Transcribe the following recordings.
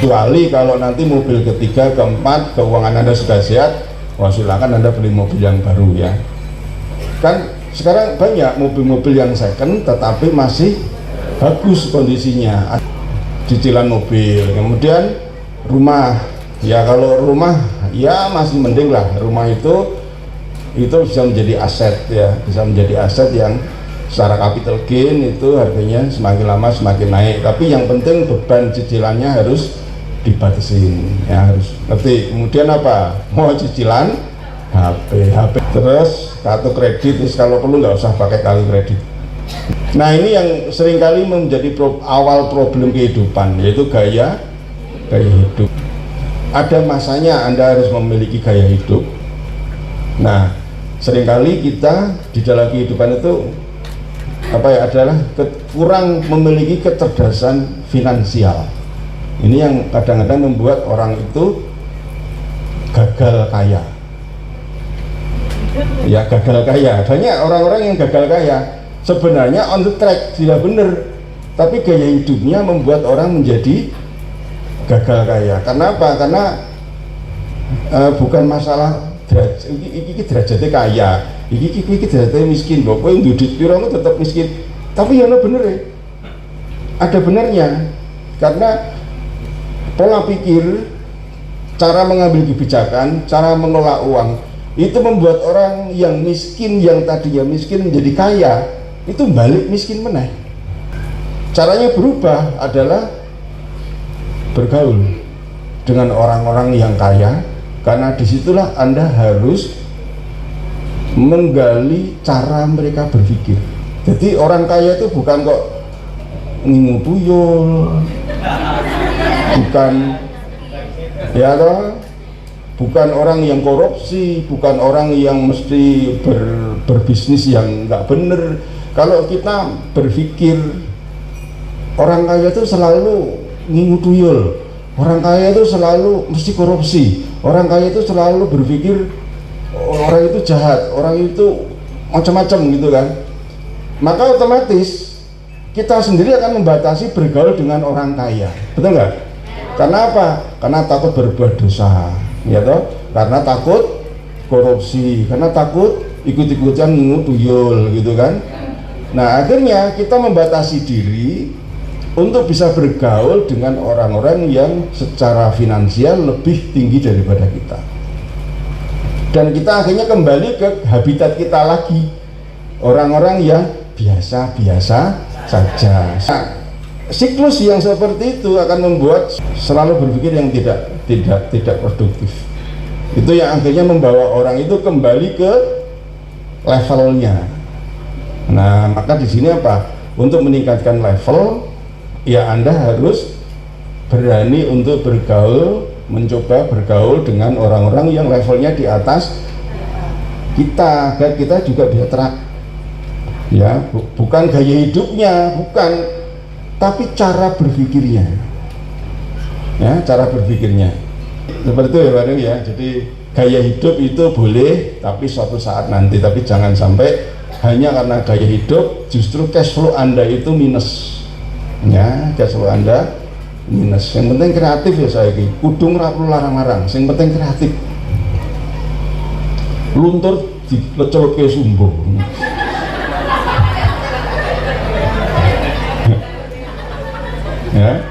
kecuali kalau nanti mobil ketiga, keempat, keuangan Anda sudah sehat, wah silakan Anda beli mobil yang baru ya. Kan sekarang banyak mobil-mobil yang second tetapi masih bagus kondisinya, cicilan mobil. Kemudian rumah, ya kalau rumah ya masih mending lah, rumah itu bisa menjadi aset ya, bisa menjadi aset yang secara capital gain itu harganya semakin lama semakin naik. Tapi yang penting beban cicilannya harus dibatasin ya, harus ngerti. Kemudian apa, mau cicilan HP terus kartu kredit, terus kalau perlu nggak usah pakai kartu kredit. Nah ini yang seringkali menjadi awal problem kehidupan, yaitu gaya hidup. Ada masanya Anda harus memiliki gaya hidup. Nah seringkali kita di dalam kehidupan itu adalah kurang memiliki kecerdasan finansial. Ini yang kadang-kadang membuat orang itu gagal kaya. Ya gagal kaya, banyak orang-orang yang gagal kaya sebenarnya on the track, sudah benar, tapi gaya hidupnya membuat orang menjadi gagal kaya. Karena apa? Karena bukan masalah derajatnya kaya, iki derajatnya miskin, pokoknya duit piro tetap miskin. Tapi ya bener ya, ada benarnya, karena pola pikir, cara mengambil kebijakan, cara mengelola uang itu membuat orang yang miskin, yang tadinya miskin menjadi kaya, itu balik miskin meneh. Caranya berubah adalah bergaul dengan orang-orang yang kaya, karena disitulah Anda harus menggali cara mereka berpikir. Jadi orang kaya itu bukan kok ngingu tuyul, bukan ya toh, bukan orang yang korupsi, bukan orang yang mesti berbisnis yang nggak bener. Kalau kita berpikir orang kaya itu selalu ngingu tuyul, orang kaya itu selalu mesti korupsi, orang kaya itu selalu berpikir orang itu jahat, orang itu macam-macam gitu kan, maka otomatis kita sendiri akan membatasi bergaul dengan orang kaya, betul nggak? Karena apa? Karena takut berbuat dosa, ya toh? Karena takut korupsi, karena takut ikut-ikutan ngingu tuyul gitu kan. Nah akhirnya kita membatasi diri untuk bisa bergaul dengan orang-orang yang secara finansial lebih tinggi daripada kita, dan kita akhirnya kembali ke habitat kita lagi, orang-orang yang biasa-biasa saja. Nah, siklus yang seperti itu akan membuat selalu berpikir yang tidak produktif. Itu yang akhirnya membawa orang itu kembali ke levelnya. Nah maka di sini apa, untuk meningkatkan level ya Anda harus berani untuk bergaul, mencoba bergaul dengan orang-orang yang levelnya di atas kita, agar kita juga bisa ya, bukan gaya hidupnya, bukan, tapi cara berpikirnya ya, cara berpikirnya seperti itu ya Pak ya. Jadi gaya hidup itu boleh, tapi suatu saat nanti, tapi jangan sampai hanya karena gaya hidup justru cash flow Anda itu minus ya, cash flow Anda minus. Yang penting kreatif ya, saya ini kudung rapul larang-larang, yang penting kreatif. Luntur dilecol ke sumbo ya.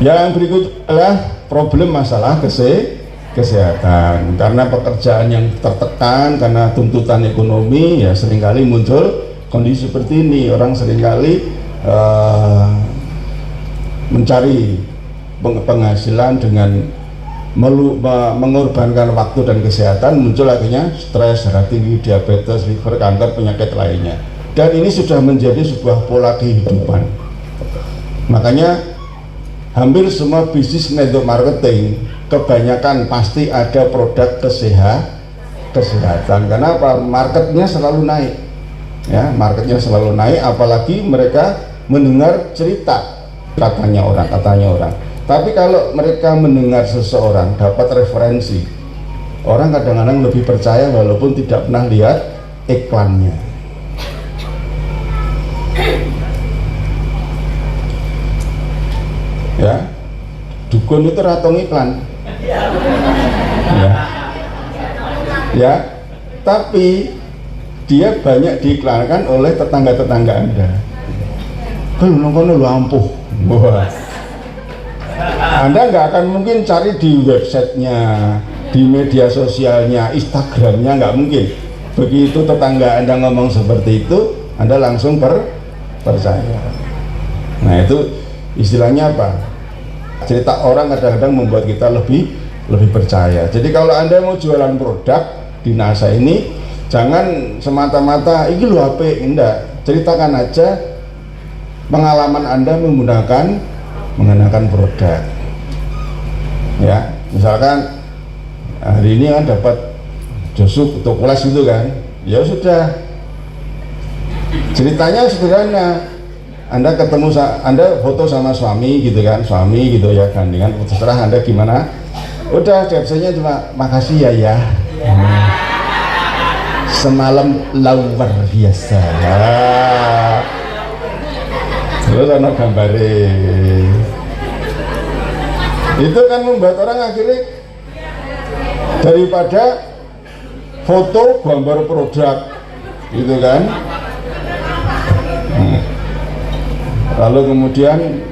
Yang berikut adalah problem masalah kesehatan. Karena pekerjaan yang tertekan, karena tuntutan ekonomi, ya seringkali muncul kondisi seperti ini. Orang seringkali mencari penghasilan dengan mengorbankan waktu dan kesehatan, muncul akhirnya stres, darah tinggi, diabetes, liver, kanker, penyakit lainnya. Dan ini sudah menjadi sebuah pola kehidupan. Makanya hampir semua bisnis network marketing kebanyakan pasti ada produk kesehatan. Karena apa? Marketnya selalu naik ya, marketnya selalu naik, apalagi mereka mendengar cerita katanya orang. Tapi kalau mereka mendengar seseorang, dapat referensi, orang kadang-kadang lebih percaya walaupun tidak pernah lihat iklannya. Ya, dukun itu ratong iklan. Ya. Ya, tapi dia banyak diiklankan oleh tetangga-tetangga Anda. Kalau lu ampuh, wah, Anda nggak akan mungkin cari di websitenya, di media sosialnya, Instagramnya, nggak mungkin. Begitu tetangga Anda ngomong seperti itu, Anda langsung percaya. Nah, itu istilahnya apa? Cerita orang kadang-kadang membuat kita lebih percaya. Jadi kalau Anda mau jualan produk di NASA ini, jangan semata-mata ini lo HP, enggak. Ceritakan aja pengalaman Anda menggunakan produk. Ya, misalkan hari ini kan dapat Josuk untuk kelas itu kan, ya sudah, ceritanya sederhana. Anda ketemu, Anda foto sama suami gitu kan, suami gitu ya, gandengan, terserah Anda gimana. Udah captionnya cuma makasih ya. Semalam luar biasa ya. Terus ada gambarnya. Itu kan membuat orang akhirnya daripada foto gambar produk gitu kan. Lalu kemudian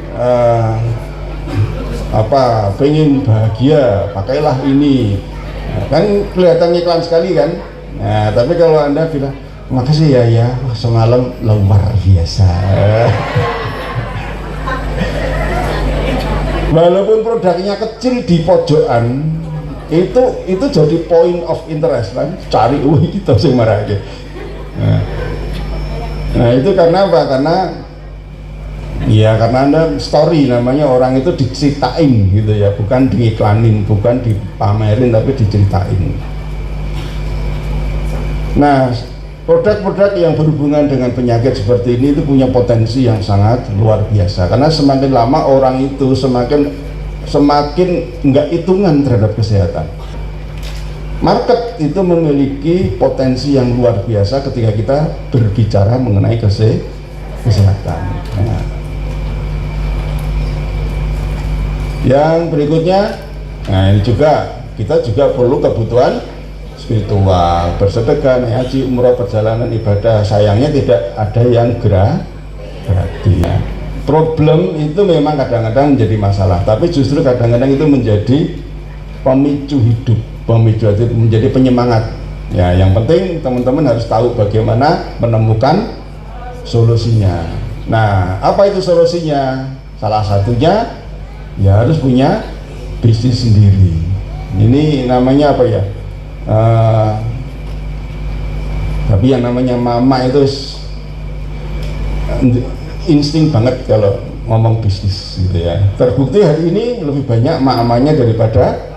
pengen bahagia, pakailah ini, kan kelihatan iklan sekali kan. Nah, tapi kalau Anda bilang makasih ya, semalam luar biasa. Walaupun produknya kecil di pojokan, itu jadi point of interest kan, cari kita sing marake. Nah, itu karena apa? Karena Anda story, namanya orang itu diceritain gitu ya, bukan diiklanin, bukan dipamerin, tapi diceritain. Nah, produk-produk yang berhubungan dengan penyakit seperti ini itu punya potensi yang sangat luar biasa, karena semakin lama orang itu semakin nggak hitungan terhadap kesehatan. Market itu memiliki potensi yang luar biasa ketika kita berbicara mengenai kesehatan. Nah, yang berikutnya, nah ini juga kita juga perlu kebutuhan spiritual, bersedekah, naik haji, umroh, perjalanan ibadah. Sayangnya tidak ada yang gratis. Problem itu memang kadang-kadang menjadi masalah, tapi justru kadang-kadang itu menjadi pemicu hidup, itu menjadi penyemangat. Ya, yang penting teman-teman harus tahu bagaimana menemukan solusinya. Nah, apa itu solusinya? Salah satunya ya harus punya bisnis sendiri. Ini namanya apa ya? Tapi yang namanya mama itu insting banget kalau ngomong bisnis gitu ya. Terbukti hari ini lebih banyak mamanya daripada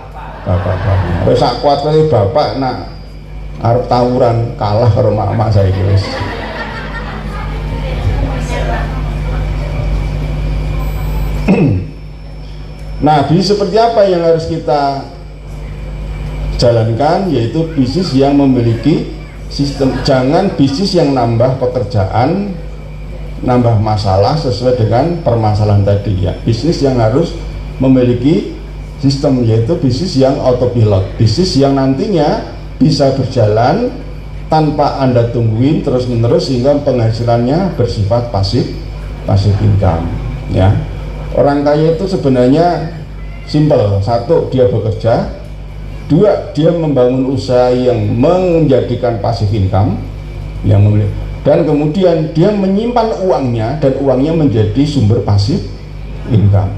bapak-bapaknya. Wes sak kuat kali bapak nak arep tawuran kalah karo mama saya guys. Nah, bisnis seperti apa yang harus kita jalankan? Yaitu bisnis yang memiliki sistem. Jangan bisnis yang nambah pekerjaan, nambah masalah sesuai dengan permasalahan tadi ya. Bisnis yang harus memiliki sistem, yaitu bisnis yang autopilot, bisnis yang nantinya bisa berjalan tanpa Anda tungguin terus-menerus, sehingga penghasilannya bersifat pasif income ya. Orang kaya itu sebenarnya simpel. Satu, dia bekerja. Dua, dia membangun usaha yang menjadikan pasif income dan kemudian dia menyimpan uangnya, dan uangnya menjadi sumber pasif income.